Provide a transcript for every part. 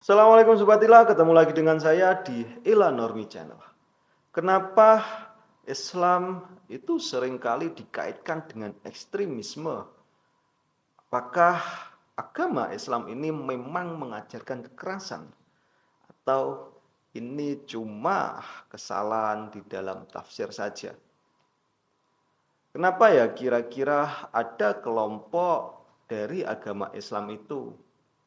Assalamualaikum Sobat Ila, ketemu lagi dengan saya di Ila Normi Channel. Kenapa Islam itu seringkali dikaitkan dengan ekstremisme? Apakah agama Islam ini memang mengajarkan kekerasan? Atau ini cuma kesalahan di dalam tafsir saja? Kenapa ya kira-kira ada kelompok dari agama Islam itu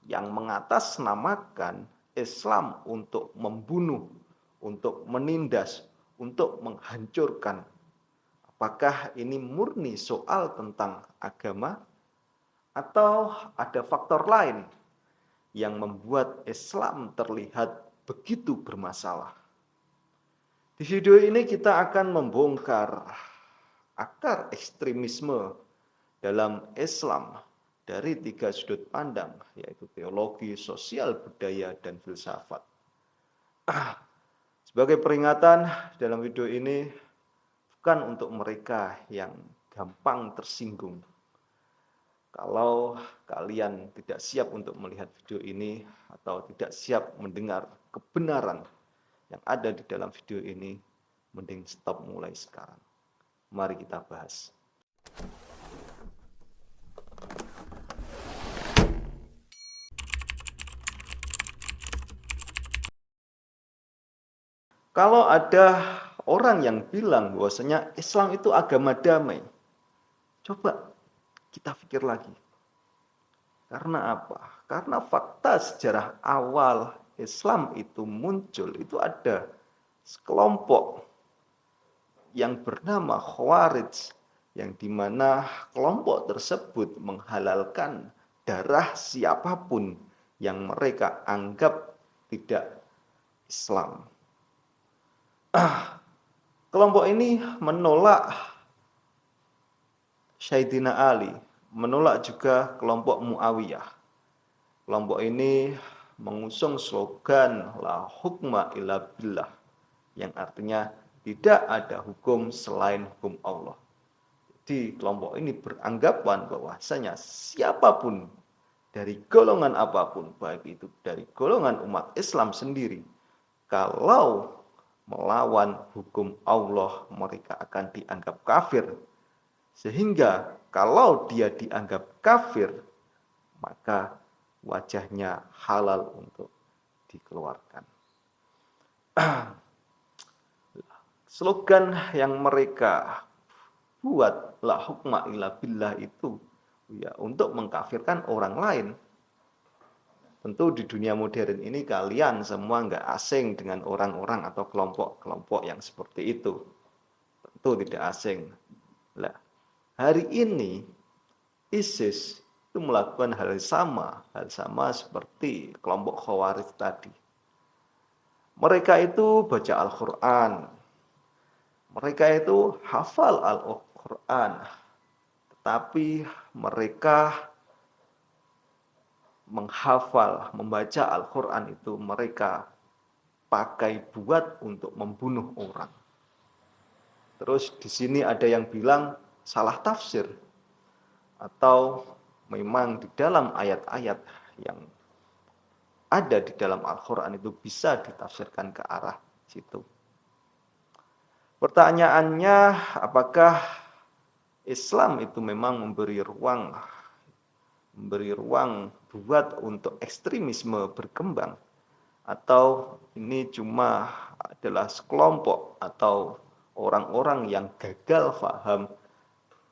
yang mengatasnamakan Islam untuk membunuh, untuk menindas, untuk menghancurkan? Apakah ini murni soal tentang agama atau ada faktor lain yang membuat Islam terlihat begitu bermasalah? Di video ini kita akan membongkar akar ekstremisme dalam Islam dari tiga sudut pandang, yaitu teologi, sosial, budaya, dan filsafat. Sebagai peringatan, dalam video ini bukan untuk mereka yang gampang tersinggung. Kalau kalian tidak siap untuk melihat video ini atau tidak siap mendengar kebenaran yang ada di dalam video ini, mending stop mulai sekarang. Mari kita bahas. Kalau ada orang yang bilang bahwasanya Islam itu agama damai, coba kita pikir lagi. Karena apa? Karena fakta sejarah awal Islam itu muncul, itu ada sekelompok yang bernama Khawarij, yang dimana kelompok tersebut menghalalkan darah siapapun yang mereka anggap tidak Islam. Kelompok ini menolak Sayyidina Ali, menolak juga kelompok Muawiyah. Kelompok ini mengusung slogan la hukma illa billah, yang artinya tidak ada hukum selain hukum Allah. Jadi kelompok ini beranggapan bahwasanya siapapun dari golongan apapun, baik itu dari golongan umat Islam sendiri, kalau melawan hukum Allah, mereka akan dianggap kafir. Sehingga kalau dia dianggap kafir, maka wajahnya halal untuk dikeluarkan. Slogan yang mereka buat la hukma illa billah itu ya untuk mengkafirkan orang lain. Tentu di dunia modern ini kalian semua nggak asing dengan orang-orang atau kelompok-kelompok yang seperti itu. Tentu tidak asing. Nah, hari ini ISIS itu melakukan hal sama seperti kelompok Khawarij tadi. Mereka itu baca Al-Quran, mereka itu hafal Al-Quran, tetapi mereka menghafal, membaca Al-Quran itu mereka pakai buat untuk membunuh orang. Terus di sini ada yang bilang salah tafsir, atau memang di dalam ayat-ayat yang ada di dalam Al-Quran itu bisa ditafsirkan ke arah situ. Pertanyaannya, apakah Islam itu memang memberi ruang buat untuk ekstremisme berkembang, atau ini cuma adalah sekelompok atau orang-orang yang gagal paham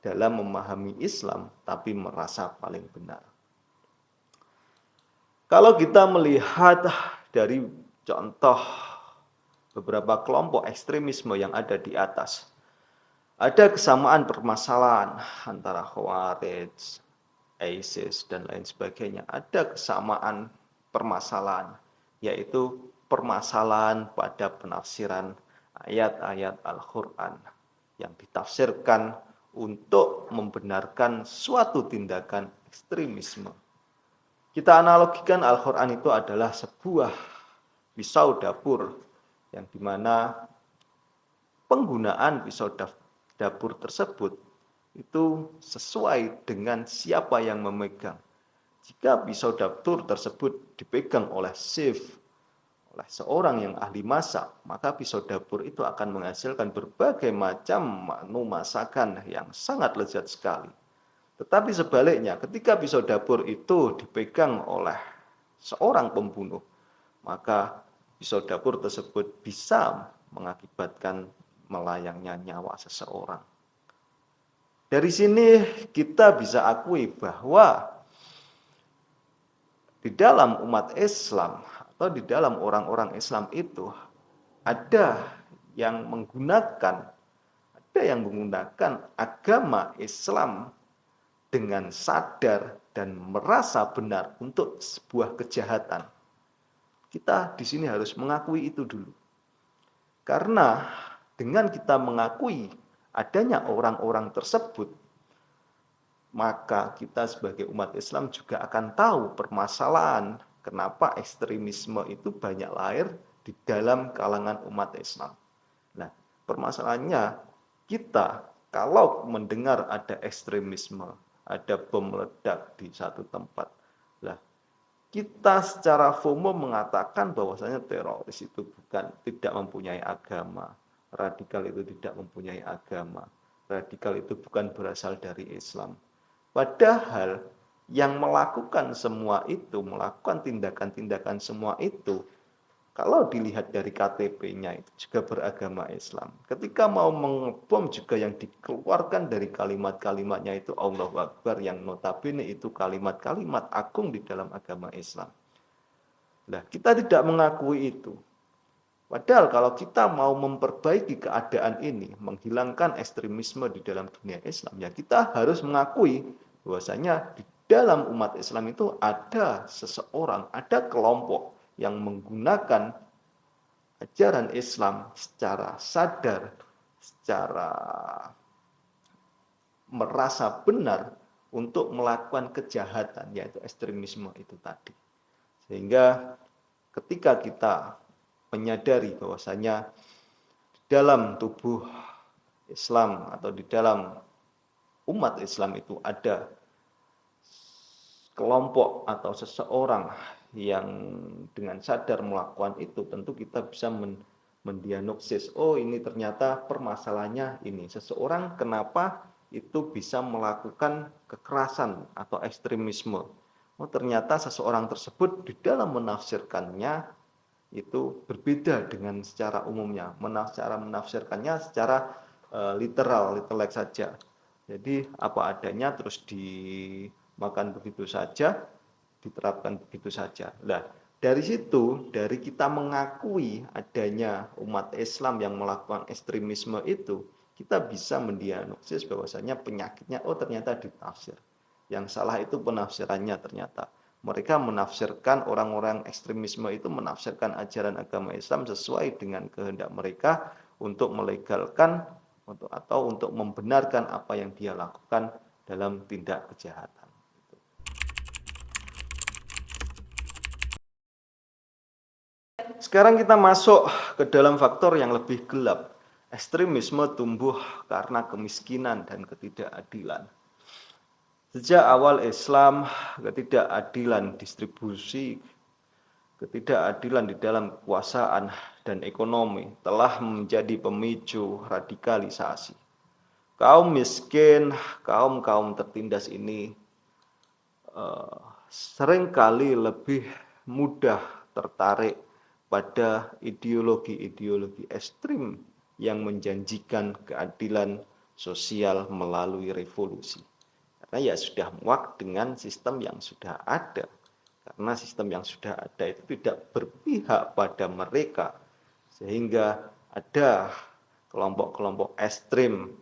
dalam memahami Islam tapi merasa paling benar? Kalau kita melihat dari contoh beberapa kelompok ekstremisme yang ada di atas, ada kesamaan permasalahan antara Khawarij, ISIS, dan lain sebagainya. Ada kesamaan permasalahan, yaitu permasalahan pada penafsiran ayat-ayat Al-Quran yang ditafsirkan untuk membenarkan suatu tindakan ekstremisme. Kita analogikan Al-Quran itu adalah sebuah pisau dapur, yang dimana penggunaan pisau dapur tersebut itu sesuai dengan siapa yang memegang. Jika pisau dapur tersebut dipegang oleh chef, oleh seorang yang ahli masak, maka pisau dapur itu akan menghasilkan berbagai macam menu masakan yang sangat lezat sekali. Tetapi sebaliknya, ketika pisau dapur itu dipegang oleh seorang pembunuh, maka pisau dapur tersebut bisa mengakibatkan melayangnya nyawa seseorang. Dari sini kita bisa akui bahwa di dalam umat Islam atau di dalam orang-orang Islam itu ada yang menggunakan agama Islam dengan sadar dan merasa benar untuk sebuah kejahatan. Kita di sini harus mengakui itu dulu. Karena dengan kita mengakui adanya orang-orang tersebut, maka kita sebagai umat Islam juga akan tahu permasalahan kenapa ekstremisme itu banyak lahir di dalam kalangan umat Islam. Nah, permasalahannya kita kalau mendengar ada ekstremisme, ada bom meledak di satu tempat, lah kita secara FOMO mengatakan bahwasanya teroris itu tidak mempunyai agama, radikal itu tidak mempunyai agama, radikal itu bukan berasal dari Islam. Padahal yang melakukan semua itu, melakukan tindakan-tindakan semua itu, kalau dilihat dari KTP-nya itu juga beragama Islam. Ketika mau mengebom juga yang dikeluarkan dari kalimat-kalimatnya itu Allahu Akbar, yang notabene itu kalimat-kalimat agung di dalam agama Islam. Nah, kita tidak mengakui itu. Padahal kalau kita mau memperbaiki keadaan ini, menghilangkan ekstremisme di dalam dunia Islam, ya kita harus mengakui bahwasanya di dalam umat Islam itu ada seseorang, ada kelompok yang menggunakan ajaran Islam secara sadar, secara merasa benar untuk melakukan kejahatan, yaitu ekstremisme itu tadi. Sehingga ketika kita menyadari bahwasanya di dalam tubuh Islam atau di dalam umat Islam itu ada kelompok atau seseorang yang dengan sadar melakukan itu, tentu kita bisa mendiagnosis, oh ini ternyata permasalahannya ini. Seseorang kenapa itu bisa melakukan kekerasan atau ekstremisme. Oh ternyata seseorang tersebut di dalam menafsirkannya itu berbeda dengan secara umumnya. Cara menafsirkannya secara literal saja. Jadi apa adanya terus dimakan begitu saja, diterapkan begitu saja. Nah, dari situ, dari kita mengakui adanya umat Islam yang melakukan ekstremisme itu, kita bisa mendiagnosis bahwasanya penyakitnya, oh ternyata ditafsir. Yang salah itu penafsirannya ternyata. Mereka menafsirkan, orang-orang ekstremisme itu menafsirkan ajaran agama Islam sesuai dengan kehendak mereka untuk melegalkan atau untuk membenarkan apa yang dia lakukan dalam tindak kejahatan. Sekarang kita masuk ke dalam faktor yang lebih gelap. Ekstremisme tumbuh karena kemiskinan dan ketidakadilan. Sejak awal Islam, ketidakadilan distribusi, ketidakadilan di dalam kekuasaan dan ekonomi telah menjadi pemicu radikalisasi. Kaum miskin, kaum tertindas ini seringkali lebih mudah tertarik pada ideologi-ideologi ekstrim yang menjanjikan keadilan sosial melalui revolusi. Karena ya sudah muak dengan sistem yang sudah ada. Karena sistem yang sudah ada itu tidak berpihak pada mereka. Sehingga ada kelompok-kelompok ekstrim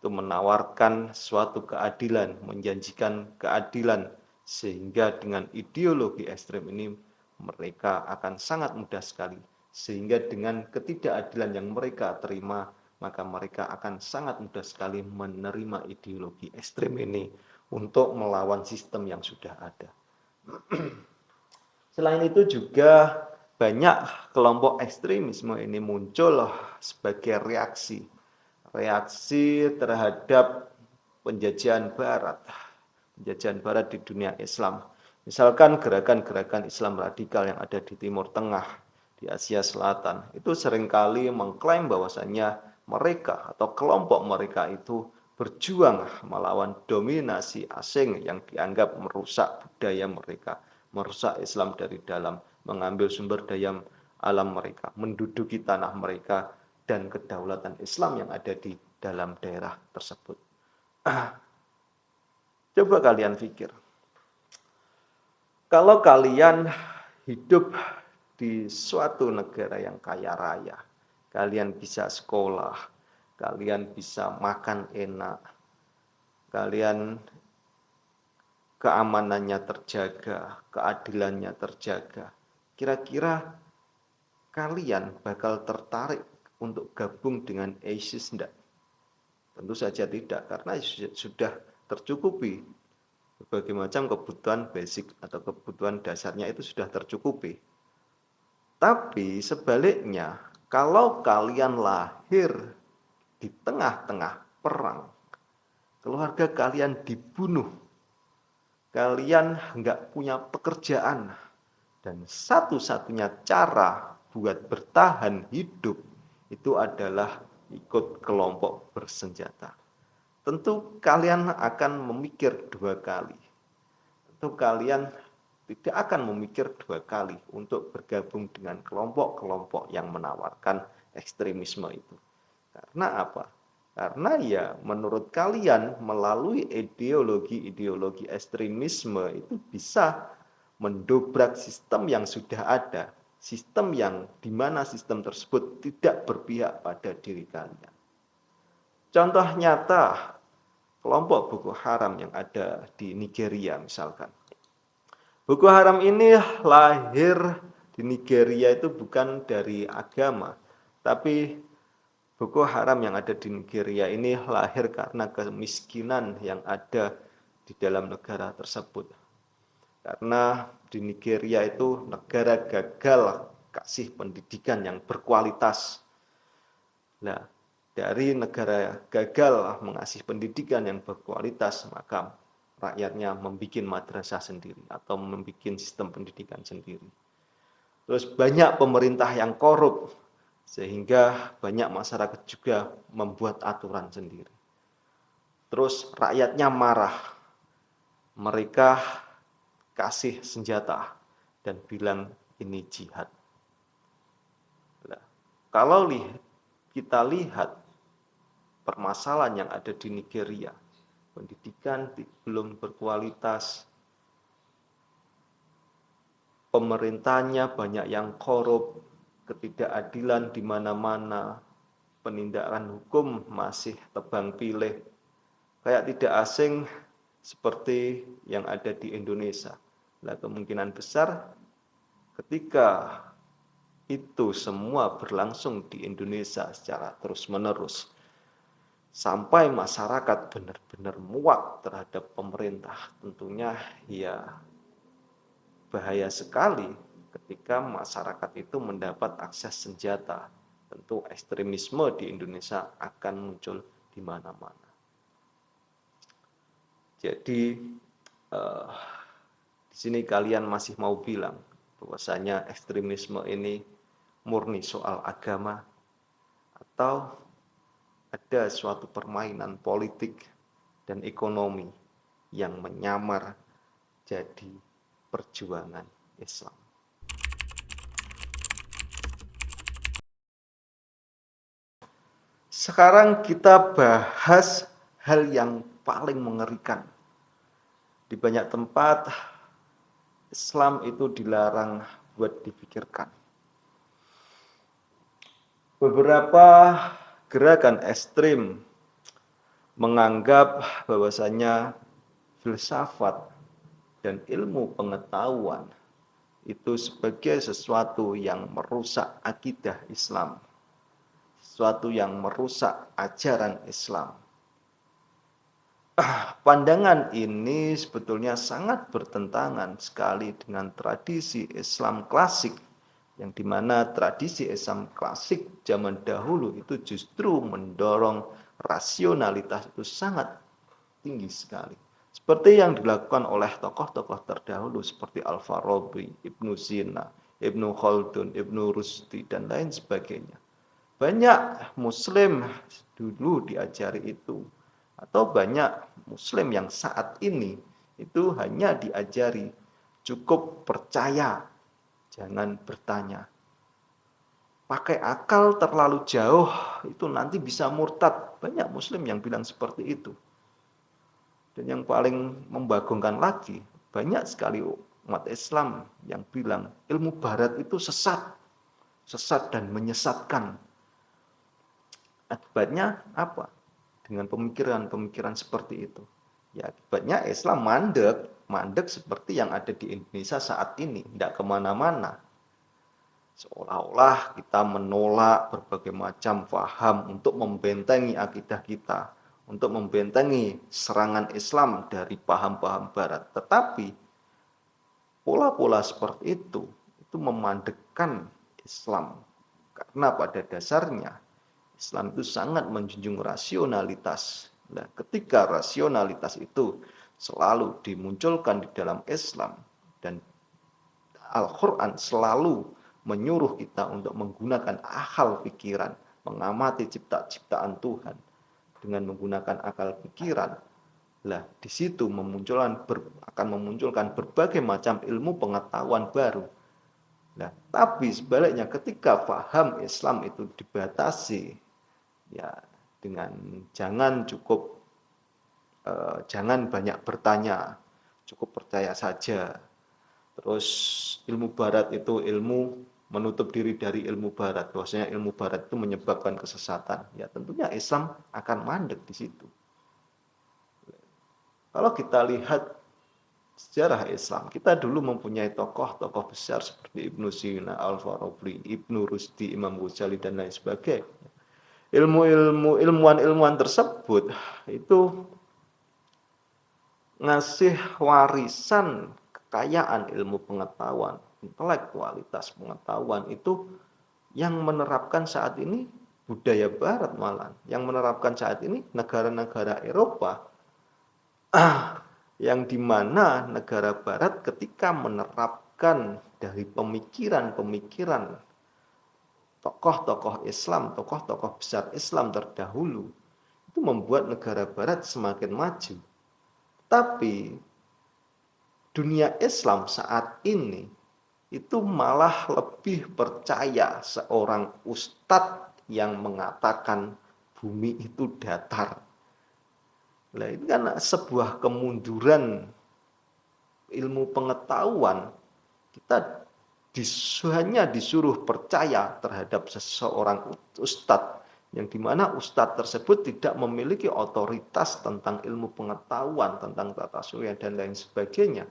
itu menawarkan suatu keadilan, menjanjikan keadilan. Sehingga dengan ideologi ekstrim ini mereka akan sangat mudah sekali. Sehingga dengan ketidakadilan yang mereka terima, maka mereka akan sangat mudah sekali menerima ideologi ekstrim ini untuk melawan sistem yang sudah ada. Selain itu juga banyak kelompok ekstremisme ini muncul sebagai reaksi terhadap penjajahan Barat di dunia Islam. Misalkan gerakan-gerakan Islam radikal yang ada di Timur Tengah, di Asia Selatan, itu seringkali mengklaim bahwasannya mereka atau kelompok mereka itu berjuang melawan dominasi asing yang dianggap merusak budaya mereka, merusak Islam dari dalam, mengambil sumber daya alam mereka, menduduki tanah mereka, dan kedaulatan Islam yang ada di dalam daerah tersebut. Coba kalian pikir, kalau kalian hidup di suatu negara yang kaya raya, kalian bisa sekolah, kalian bisa makan enak, kalian keamanannya terjaga, keadilannya terjaga. Kira-kira kalian bakal tertarik untuk gabung dengan ISIS enggak? Tentu saja tidak, karena sudah tercukupi. Berbagai macam kebutuhan basic atau kebutuhan dasarnya itu sudah tercukupi. Tapi sebaliknya, kalau kalian lahir di tengah-tengah perang, keluarga kalian dibunuh, kalian nggak punya pekerjaan, dan satu-satunya cara buat bertahan hidup itu adalah ikut kelompok bersenjata. Tentu kalian akan memikir dua kali. Tentu kalian tidak akan memikir dua kali untuk bergabung dengan kelompok-kelompok yang menawarkan ekstremisme itu. Karena apa? Karena ya menurut kalian melalui ideologi-ideologi ekstremisme itu bisa mendobrak sistem yang sudah ada, sistem yang dimana sistem tersebut tidak berpihak pada diri kalian. Contoh nyata kelompok Boko Haram yang ada di Nigeria misalkan. Boko Haram ini lahir di Nigeria itu bukan dari agama, tapi Boko Haram yang ada di Nigeria ini lahir karena kemiskinan yang ada di dalam negara tersebut. Karena di Nigeria itu negara gagal kasih pendidikan yang berkualitas. Nah, dari negara gagal mengasih pendidikan yang berkualitas, maka rakyatnya membuat madrasah sendiri atau membuat sistem pendidikan sendiri. Terus banyak pemerintah yang korup, sehingga banyak masyarakat juga membuat aturan sendiri. Terus rakyatnya marah, mereka kasih senjata dan bilang ini jihad. Nah, kalau kita lihat permasalahan yang ada di Nigeria, pendidikan belum berkualitas, pemerintahnya banyak yang korup, ketidakadilan di mana-mana, penindakan hukum masih tebang pilih, kayak tidak asing seperti yang ada di Indonesia. Nah, kemungkinan besar ketika itu semua berlangsung di Indonesia secara terus-menerus, sampai masyarakat benar-benar muak terhadap pemerintah, tentunya ya bahaya sekali ketika masyarakat itu mendapat akses senjata. Tentu ekstremisme di Indonesia akan muncul di mana-mana. Jadi di sini kalian masih mau bilang bahwasanya ekstremisme ini murni soal agama, atau ada suatu permainan politik dan ekonomi yang menyamar jadi perjuangan Islam. Sekarang kita bahas hal yang paling mengerikan. Di banyak tempat Islam itu dilarang buat dipikirkan. Beberapa gerakan ekstrim menganggap bahwasanya filsafat dan ilmu pengetahuan itu sebagai sesuatu yang merusak akidah Islam, sesuatu yang merusak ajaran Islam. Pandangan ini sebetulnya sangat bertentangan sekali dengan tradisi Islam klasik, yang dimana tradisi Islam klasik zaman dahulu itu justru mendorong rasionalitas itu sangat tinggi sekali, Seperti yang dilakukan oleh tokoh-tokoh terdahulu seperti Al-Farabi, Ibnu Sina, Ibnu Khaldun, Ibnu Rusdi, dan lain sebagainya. Banyak muslim dulu diajari itu. Atau banyak muslim yang saat ini itu hanya diajari cukup percaya, jangan bertanya. Pakai akal terlalu jauh itu nanti bisa murtad. Banyak muslim yang bilang seperti itu. Dan yang paling membagongkan lagi, banyak sekali umat Islam yang bilang ilmu barat itu sesat. Sesat dan menyesatkan. Akibatnya apa? Dengan pemikiran-pemikiran seperti itu. Ya, akibatnya Islam mandek seperti yang ada di Indonesia saat ini, tidak kemana-mana. Seolah-olah kita menolak berbagai macam faham untuk membentengi akidah kita, untuk membentengi serangan Islam dari paham-paham Barat. Tetapi pola-pola seperti itu memandekkan Islam. Karena pada dasarnya Islam itu sangat menjunjung rasionalitas. Nah, ketika rasionalitas itu selalu dimunculkan di dalam Islam dan Al-Quran selalu menyuruh kita untuk menggunakan akal pikiran, mengamati ciptaan Tuhan dengan menggunakan akal pikiran. Lah, di situ akan memunculkan berbagai macam ilmu pengetahuan baru. Nah, tapi sebaliknya ketika paham Islam itu dibatasi, ya dengan jangan banyak bertanya, cukup percaya saja. Terus ilmu barat itu ilmu menutup diri dari ilmu barat, bahwasanya ilmu barat itu menyebabkan kesesatan. Ya tentunya Islam akan mandek di situ. Kalau kita lihat sejarah Islam, kita dulu mempunyai tokoh-tokoh besar seperti Ibnu Sina, Al-Farabi, Ibnu Rusdi, Imam Ghazali, dan lain sebagainya. Ilmuwan tersebut itu ngasih warisan kekayaan ilmu pengetahuan, intelektualitas pengetahuan itu yang menerapkan saat ini budaya barat malah, yang menerapkan saat ini negara-negara Eropa, yang dimana negara barat ketika menerapkan dari pemikiran-pemikiran tokoh-tokoh Islam, tokoh-tokoh besar Islam terdahulu, itu membuat negara barat semakin maju. Tapi dunia Islam saat ini itu malah lebih percaya seorang ustadz yang mengatakan bumi itu datar. Nah, ini kan sebuah kemunduran ilmu pengetahuan. Kita hanya disuruh percaya terhadap seseorang ustadz, yang dimana ustadz tersebut tidak memiliki otoritas tentang ilmu pengetahuan, tentang tata surya dan lain sebagainya,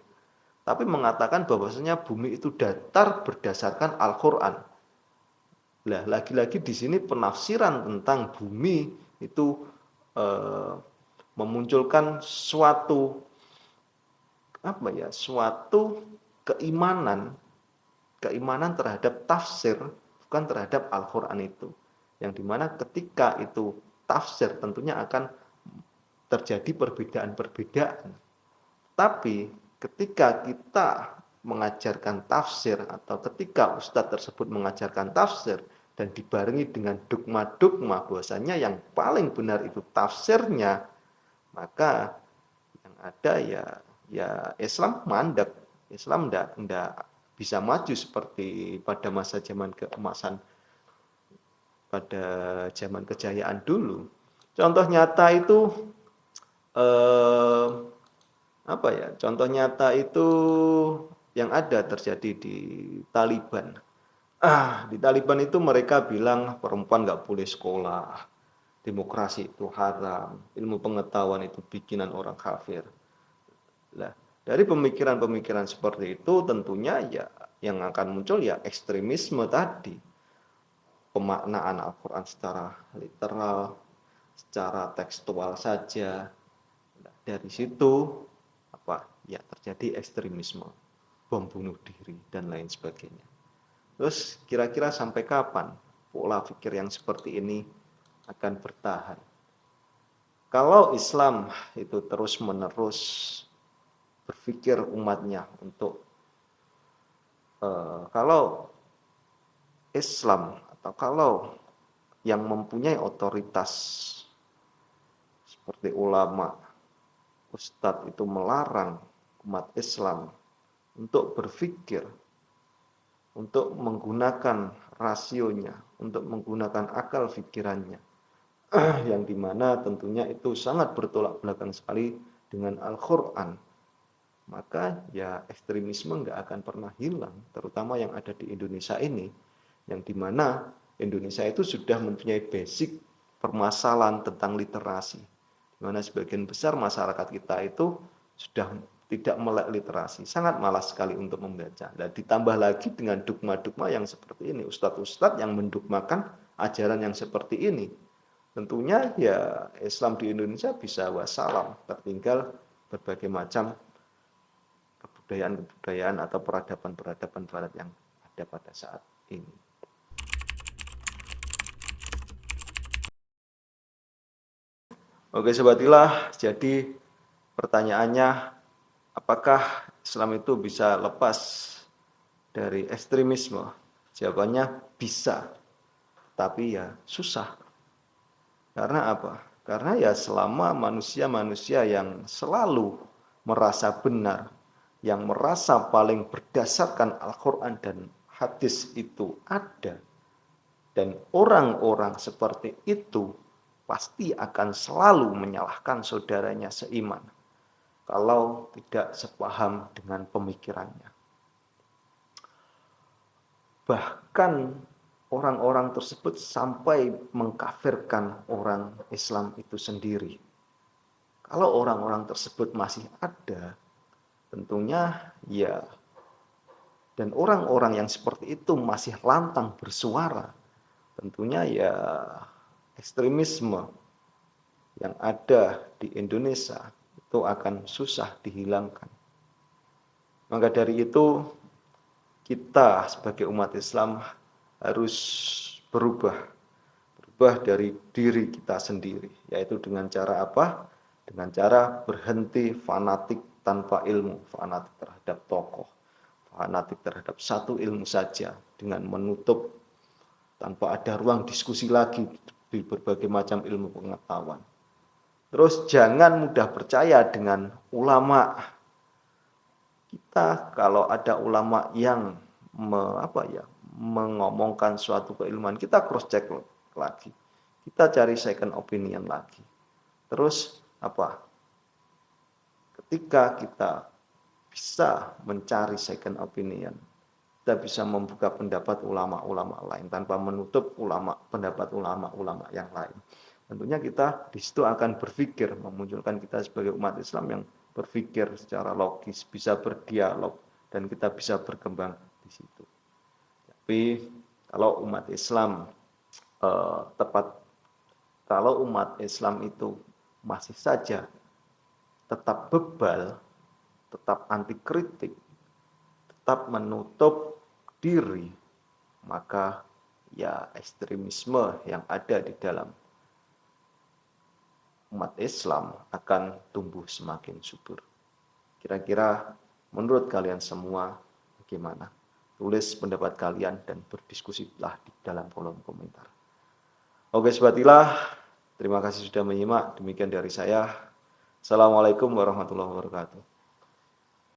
tapi mengatakan bahwasanya bumi itu datar berdasarkan Al-Quran. Nah, lagi-lagi di sini penafsiran tentang bumi itu memunculkan suatu keimanan terhadap tafsir, bukan terhadap Al-Quran itu. Yang dimana ketika itu tafsir tentunya akan terjadi perbedaan-perbedaan. Tapi ketika kita mengajarkan tafsir atau ketika ustadz tersebut mengajarkan tafsir dan dibarengi dengan dogma-dogma bahwasanya yang paling benar itu tafsirnya, maka yang ada ya Islam mandek. Islam tidak bisa maju seperti pada masa zaman keemasan, pada zaman kejayaan dulu. Contoh nyata itu contoh nyata itu yang ada terjadi di Taliban. Di Taliban itu mereka bilang perempuan nggak boleh sekolah, demokrasi itu haram, ilmu pengetahuan itu bikinan orang kafir. Nah, dari pemikiran-pemikiran seperti itu tentunya ya yang akan muncul ya ekstremisme tadi. Pemaknaan Al-Quran secara literal, secara tekstual saja. Nah, dari situ terjadi ekstremisme, bom bunuh diri dan lain sebagainya. Terus kira-kira sampai kapan pola pikir yang seperti ini akan bertahan? Kalau Islam itu terus-menerus berpikir umatnya untuk kalau Islam atau kalau yang mempunyai otoritas seperti ulama, ustadz itu melarang umat Islam untuk berpikir, untuk menggunakan rasionya, untuk menggunakan akal pikirannya, yang dimana tentunya itu sangat bertolak belakang sekali dengan Al-Quran, maka ya ekstremisme nggak akan pernah hilang, terutama yang ada di Indonesia ini, yang dimana Indonesia itu sudah mempunyai basic permasalahan tentang literasi, di mana sebagian besar masyarakat kita itu sudah tidak melek literasi, sangat malas sekali untuk membaca. Dan ditambah lagi dengan dogma-dogma yang seperti ini, ustadz-ustadz yang mendogmakan ajaran yang seperti ini. Tentunya ya Islam di Indonesia bisa wassalam, tertinggal berbagai macam kebudayaan-kebudayaan atau peradaban-peradaban barat yang ada pada saat ini. Oke Sobat Ilah, jadi pertanyaannya, apakah Islam itu bisa lepas dari ekstremisme? Jawabannya bisa, tapi ya susah. Karena apa? Karena ya selama manusia-manusia yang selalu merasa benar, yang merasa paling berdasarkan Al-Quran dan hadis itu ada, dan orang-orang seperti itu pasti akan selalu menyalahkan saudaranya seiman kalau tidak sepaham dengan pemikirannya. Bahkan orang-orang tersebut sampai mengkafirkan orang Islam itu sendiri. Kalau orang-orang tersebut masih ada, tentunya ya, dan orang-orang yang seperti itu masih lantang bersuara, tentunya ya ekstremisme yang ada di Indonesia itu akan susah dihilangkan. Maka dari itu kita sebagai umat Islam harus berubah dari diri kita sendiri, yaitu dengan cara apa? Dengan cara berhenti fanatik tanpa ilmu, fanatik terhadap tokoh, fanatik terhadap satu ilmu saja, dengan menutup tanpa ada ruang diskusi lagi di berbagai macam ilmu pengetahuan. Terus jangan mudah percaya dengan ulama. Kita kalau ada ulama yang mengomongkan suatu keilmuan, kita cross check lagi. Kita cari second opinion lagi. Terus ketika kita bisa mencari second opinion, kita bisa membuka pendapat ulama-ulama lain tanpa menutup pendapat ulama-ulama yang lain. Tentunya kita di situ akan berpikir, memunculkan kita sebagai umat Islam yang berpikir secara logis, bisa berdialog, dan kita bisa berkembang di situ. Tapi kalau umat Islam kalau umat Islam itu masih saja tetap bebal, tetap anti kritik, tetap menutup diri, maka ya ekstremisme yang ada di dalam umat Islam akan tumbuh semakin subur. Kira-kira menurut kalian semua bagaimana? Tulis pendapat kalian dan berdiskusilah di dalam kolom komentar. Oke Sobat Ilah, terima kasih sudah menyimak. Demikian dari saya. Assalamualaikum warahmatullahi wabarakatuh.